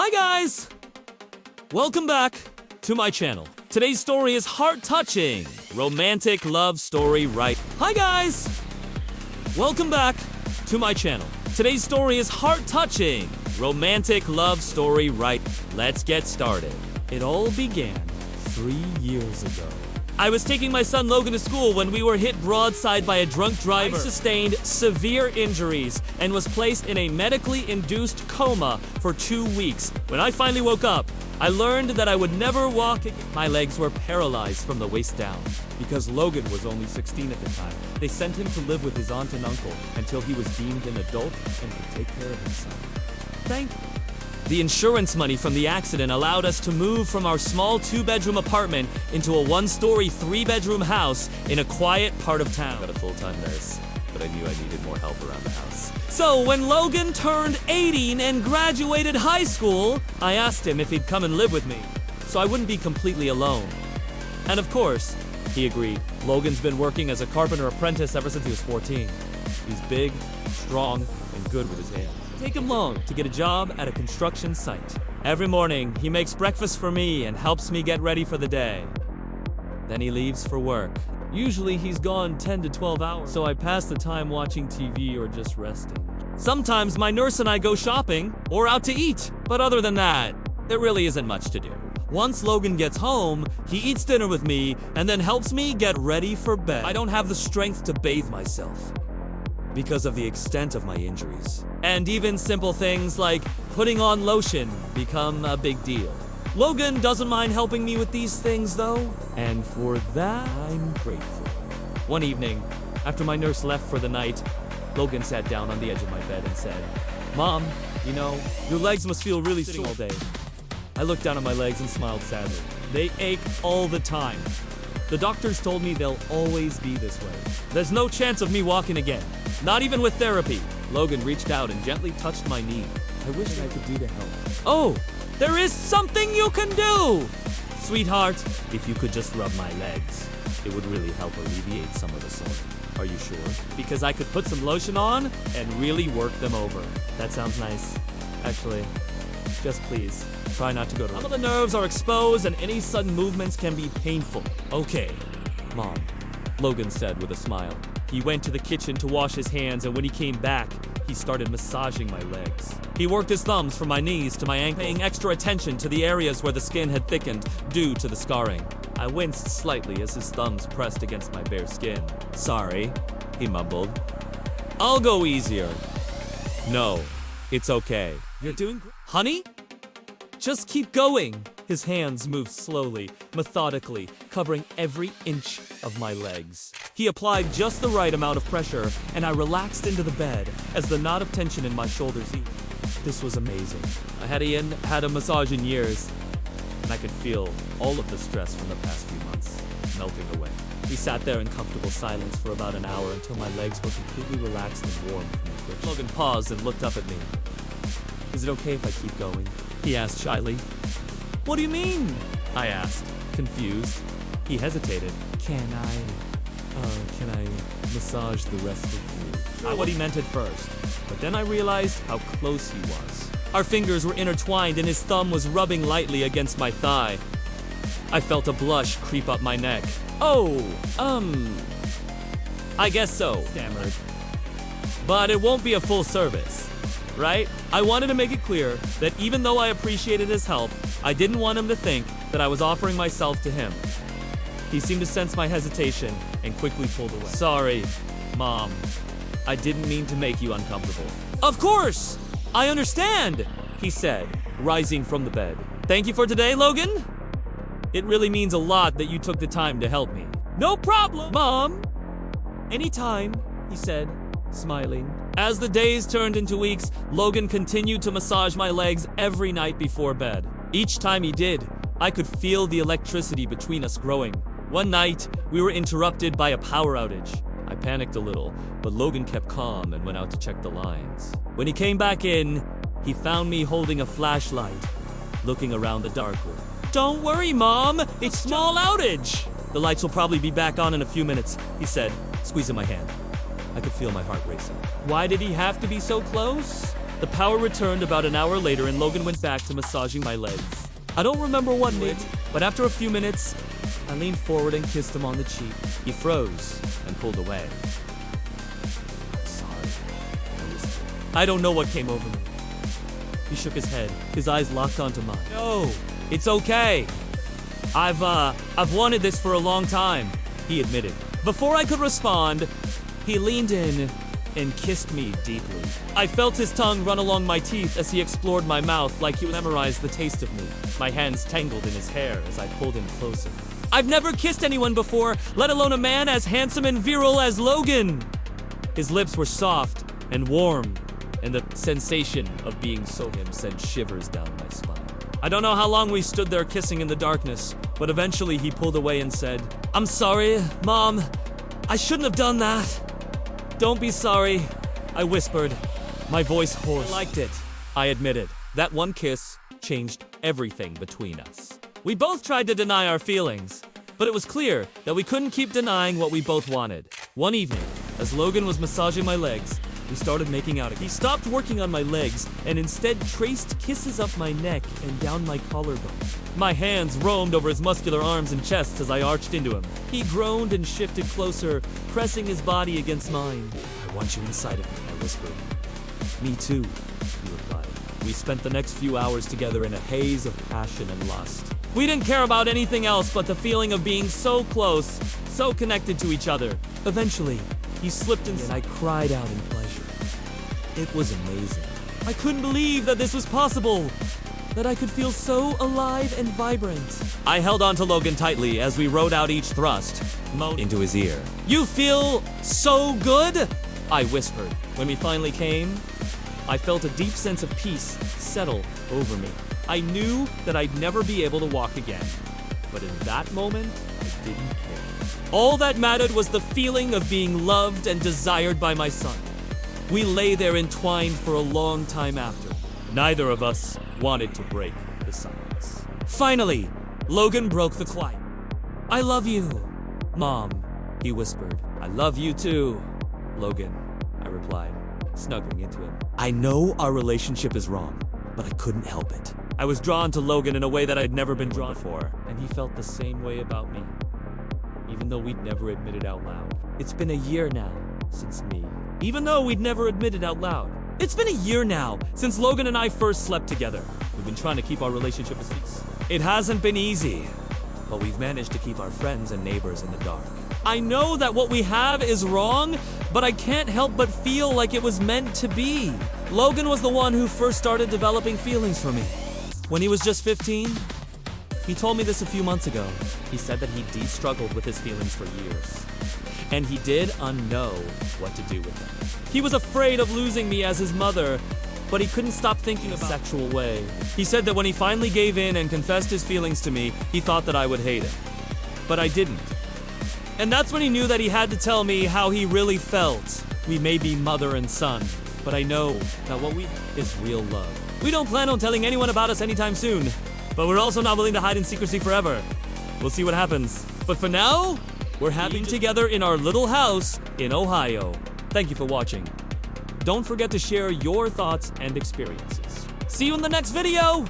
Hi guys! Welcome back to my channel. Today's story is heart-touching, romantic love story right. Hi guys! Welcome back to my channel. Today's story is heart-touching, romantic love story right. Let's get started. It all began 3 years ago. I was taking my son Logan to school when we were hit broadside by a drunk driver. I sustained severe injuries and was placed in a medically induced coma for 2 weeks. When I finally woke up, I learned that I would never walk again. My legs were paralyzed from the waist down. Because Logan was only 16 at the time, they sent him to live with his aunt and uncle until he was deemed an adult and could take care of himself. The insurance money from the accident allowed us to move from our small 2-bedroom apartment into a 1-story, 3-bedroom house in a quiet part of town. I got a full-time nurse, but I knew I needed more help around the house. So when Logan turned 18 and graduated high school, I asked him if he'd come and live with me, so I wouldn't be completely alone. And of course, he agreed. Logan's been working as a carpenter apprentice ever since he was 14. He's big, strong, and good with his hands. Take him long to get a job at a construction site. Every morning, he makes breakfast for me and helps me get ready for the day. Then he leaves for work. Usually he's gone 10 to 12 hours, so I pass the time watching TV or just resting. Sometimes my nurse and I go shopping or out to eat, but other than that, there really isn't much to do. Once Logan gets home, he eats dinner with me and then helps me get ready for bed. I don't have the strength to bathe myself because of the extent of my injuries. And even simple things like putting on lotion become a big deal. Logan doesn't mind helping me with these things though, and for that, I'm grateful. One evening, after my nurse left for the night, Logan sat down on the edge of my bed and said, "Mom, you know, your legs must feel really sore all day." I looked down at my legs and smiled sadly. They ache all the time. The doctors told me they'll always be this way. There's no chance of me walking again, not even with therapy. Logan reached out and gently touched my knee. I wish I could do to help. "Oh, there is something you can do! Sweetheart, if you could just rub my legs, it would really help alleviate some of the soreness." "Are you sure?" "Because I could put some lotion on and really work them over." "That sounds nice. Actually, just please, try not to go to work. Some of the nerves are exposed and any sudden movements can be painful." "Okay, Mom," Logan said with a smile. He went to the kitchen to wash his hands, and when he came back, he started massaging my legs. He worked his thumbs from my knees to my ankles, paying extra attention to the areas where the skin had thickened due to the scarring. I winced slightly as his thumbs pressed against my bare skin. "Sorry," he mumbled. "I'll go easier." "No, it's okay. You're doing great. Honey? Just keep going." His hands moved slowly, methodically, covering every inch of my legs. He applied just the right amount of pressure, and I relaxed into the bed as the knot of tension in my shoulders eased. This was amazing. I hadn't had a massage in years, and I could feel all of the stress from the past few months melting away. We sat there in comfortable silence for about an hour until my legs were completely relaxed and warm from the friction. Logan paused and looked up at me. "Is it okay if I keep going?" he asked shyly. "What do you mean?" I asked, confused. He hesitated. Can I massage the rest of you?" Not what he meant at first, but then I realized how close he was. Our fingers were intertwined and his thumb was rubbing lightly against my thigh. I felt a blush creep up my neck. "Oh, I guess so," stammered. "But it won't be a full service, right?" I wanted to make it clear that even though I appreciated his help, I didn't want him to think that I was offering myself to him. He seemed to sense my hesitation and quickly pulled away. "Sorry, Mom. I didn't mean to make you uncomfortable." "Of course! I understand," he said, rising from the bed. "Thank you for today, Logan. It really means a lot that you took the time to help me." "No problem, Mom. Anytime," he said, smiling. As the days turned into weeks, Logan continued to massage my legs every night before bed. Each time he did, I could feel the electricity between us growing. One night, we were interrupted by a power outage. I panicked a little, but Logan kept calm and went out to check the lines. When he came back in, he found me holding a flashlight, looking around the dark room. "Don't worry, Mom, it's a small outage." "The lights will probably be back on in a few minutes," he said, squeezing my hand. I could feel my heart racing. Why did he have to be so close? The power returned about an hour later and Logan went back to massaging my legs. I don't remember what made, but after a few minutes, I leaned forward and kissed him on the cheek. He froze and pulled away. Sorry. I don't know what came over me. He shook his head, his eyes locked onto mine. No, it's okay. I've wanted this for a long time, he admitted. Before I could respond, he leaned in and kissed me deeply. I felt his tongue run along my teeth as he explored my mouth like he memorized the taste of me. My hands tangled in his hair as I pulled him closer. I've never kissed anyone before, let alone a man as handsome and virile as Logan. His lips were soft and warm, and the sensation of being so him sent shivers down my spine. I don't know how long we stood there kissing in the darkness, but eventually he pulled away and said, "I'm sorry, Mom. I shouldn't have done that." "Don't be sorry," I whispered, my voice hoarse. I liked it, I admitted. That one kiss changed everything between us. We both tried to deny our feelings, but it was clear that we couldn't keep denying what we both wanted. One evening, as Logan was massaging my legs, we started making out. He stopped working on my legs and instead traced kisses up my neck and down my collarbone. My hands roamed over his muscular arms and chest as I arched into him. He groaned and shifted closer, pressing his body against mine. "I want you inside of me," I whispered. "Me too," he replied. We spent the next few hours together in a haze of passion and lust. We didn't care about anything else but the feeling of being so close, so connected to each other. Eventually, he slipped in and I cried out in pleasure. It was amazing. I couldn't believe that this was possible, that I could feel so alive and vibrant. I held onto Logan tightly as we rode out each thrust, into his ear. "You feel so good?" I whispered. When we finally came, I felt a deep sense of peace settle over me. I knew that I'd never be able to walk again, but in that moment, I didn't care. All that mattered was the feeling of being loved and desired by my son. We lay there entwined for a long time after. Neither of us wanted to break the silence. Finally, Logan broke the quiet. "I love you, Mom," he whispered. "I love you too, Logan," I replied, snuggling into him. I know our relationship is wrong, but I couldn't help it. I was drawn to Logan in a way that I'd never been drawn before, and he felt the same way about me, even though we'd never admitted out loud. It's been a year now since It's been a year now since Logan and I first slept together. We've been trying to keep our relationship a secret. It hasn't been easy, but we've managed to keep our friends and neighbors in the dark. I know that what we have is wrong, but I can't help but feel like it was meant to be. Logan was the one who first started developing feelings for me. When he was just 15, he told me this a few months ago. He said that he struggled with his feelings for years, and he didn't know what to do with them. He was afraid of losing me as his mother, but he couldn't stop thinking about a sexual way. He said that when he finally gave in and confessed his feelings to me, he thought that I would hate him. But I didn't. And that's when he knew that he had to tell me how he really felt. We may be mother and son, but I know that what we is real love. We don't plan on telling anyone about us anytime soon, but we're also not willing to hide in secrecy forever. We'll see what happens. But for now, we're having together in our little house in Ohio. Thank you for watching. Don't forget to share your thoughts and experiences. See you in the next video!